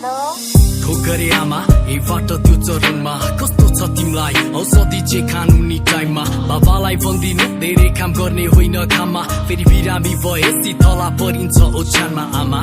hello ठोकरे आमा एबाट त्यो चरणमा कस्तो छ तिमलाई औषधि चाहिँ खानु नि टाइममा बाबालाई भन्दिनु धेरै काम गर्ने होइन घाममा फेरि बिरामी भएपछि तला परिन्छ ओछ्यानमा आमा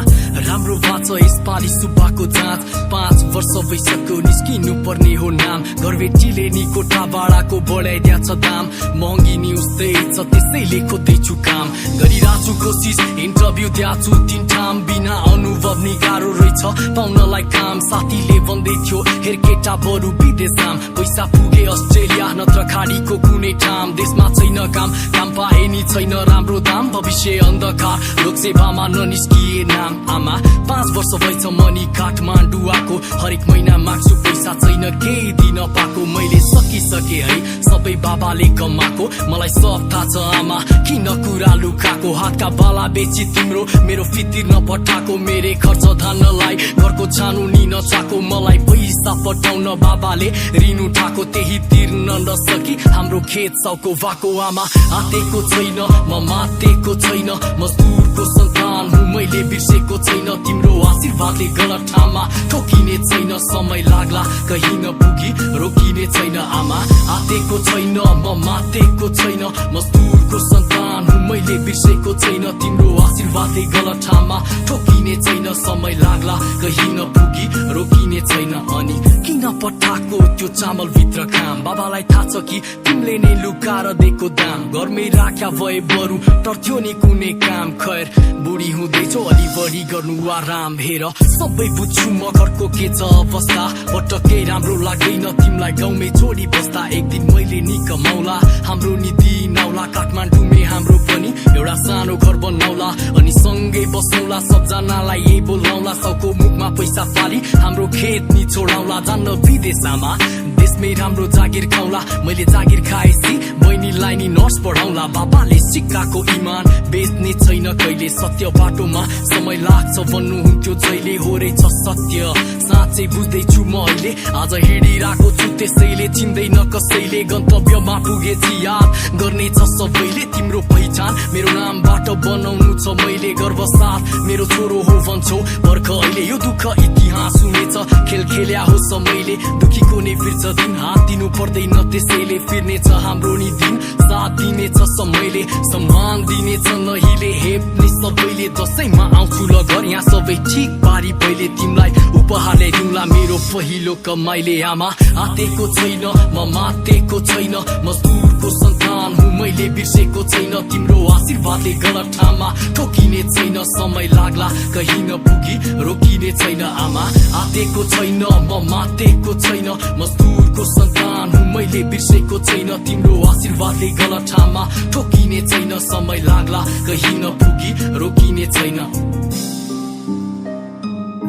राम्रो भएको छ यसपालि सुब्बाको जाँच 5 वर्ष भइसक्यो निस्किनु पर्ने हो नाम घरबेटीले नि कोठा भाडाको बढाइदिया छ दाम महँगी नि उस्तै छ त्यसैले खोज्दैछु काम गरिरहेछु कोसिस इन्टरभ्यू दिएको छु 3 ठाम बिना अनुभव नि गाह्रो रहेछ पाउनलाई काम साथीले भन्दै थियो हेर केटा बरु विदेश जाम पैसा पुगे अस्ट्रेलिया नत्र खाडीको कुनै ठाम देशमा छैन काम काम पाए नि छैन राम्रो दाम भविष्य अन्धकार लोकसेवामा ननिस्किए नाम आमा 5 वर्ष भएछ मनी काठमाडौँ आएको हरेक महिना माग्छु पैसा छैन केही दिन पाएको मैले सकिसके है सबै बाबाले कमाएको मलाई सब थाहा छ आमा किन कुरा लुकाएको हातका बाला बेची तिम्रो मेरो फितिर नपठाएको मेरे खर्च धान्नलाई घरको छानु नि नचाको मलाई पैसा पठाउन बाबाले ऋण उठाएको त्यही तिर्न नसकी हाम्रो खेत साउको भाको आमा आतेको छैन म मातेको छैन मजदुरको सन्तान हुँ मैले बिर्सेको छैन तिम्रो आशीर्वादले गलत ठाउँमा ठोकिने छैन समय लाग्ला कहीँ नपुगी रोकिने छैन आमा आतेको छैन म मातेको छैन मजदुरको सन्तान हुँ मैले बिर्सेको छैन तिम्रो आशीर्वादले गलत ठाउँमा ठोकिने छैन समय लाग्ला कहीँ नपुगी रोकिने छैन अनि किन पठाएको त्यो चामल भित्र काम बाबालाई थाहा छ कि तिमीले नै लुकाएर दिएको दाम घरमै राख्या भए बरु टर्थ्यो नि कुनै काम खैर बुढी हुँदैछौ अलि बढी गर्नु आराम हेर सबै बुझ्छु म घरको के छ अवस्था पटक्कै राम्रो लाग्दैन तिमीलाई गाउँमै छोडी बस्दा एक दिन मैले नि कमाउला हाम्रो निधि नाउला काठमाडौँमै हाम्रो पनि एउटा सानो घर बनाउला अनि सँगै बसौला सबजनालाई यही बोलाउला सबको मुखमा पैसा फाली हाम्रो खेत नि छोडाउला जान्न विदेशमा देशमै राम्रो जागिर खाउला मैले जागिर खाएपछि बहिनीलाई नि नर्स पढाउला बाबाले सिक्काको इमान बेच्ने छैन कहिले सत्य बाटोमा समय लाग्छ भन्नुहुन्थ्यो जहिले हो रहेछ सत्य साँच्चै बुझ्दैछु म अहिले आज हिँडिरहेको छु त्यसैले चिन्दैन कसैले गन्तव्यमा पुगेछि याद गर्नेछ सबैले तिम्रो पहिचान मेरो नामबाट बनाउनु छ मैले गर्व साथ मेरो छोरो हो भन्छौ भर्ख अहिले यो दुःख इतिहास हुनेछ खेल खेल्या हो समयले दुखीको नै फिर्छ दिन हात दिनु पर्दैन त्यसैले फिर्नेछ हाम्रो नि दिन साथ दिनेछ समयले सम्मान दिनेछ नहिले हेप्ने सबैले दसैँमा आउँछु ल घर यहाँ सबै ठिक पारी पहिले तिमीलाई उपहार ल्याइदिउँला मेरो पहिलो कमाइले आमा आतेको छैन म मातेको छैन मजदुरको सन्तान हुँ मैले बिर्सेको छैन तिम्रो आशीर्वादले गलत ठाउँमा ठोकिने छैन समय लाग्ला कहीँ नपुगी रोकिने छैन आमा आतेको छैन म मातेको छैन मजदुरको सन्तान हुँ मैले बिर्सेको छैन तिम्रो आशीर्वादले गलत ठाउँमा ठोकिने छैन समय लाग्ला कहीँ नपुगी रोकिने छैन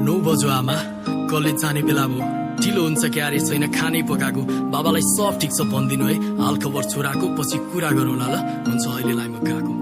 9 बज्यो आमा कलेज जाने बेला भयो ढिलो हुन्छ क्यारे छैन खानै पकाएको बाबालाई सब ठिक छ भनिदिनु है हाल खबर छोराको पछि कुरा गरौँला ल हुन्छ अहिलेलाई म गएको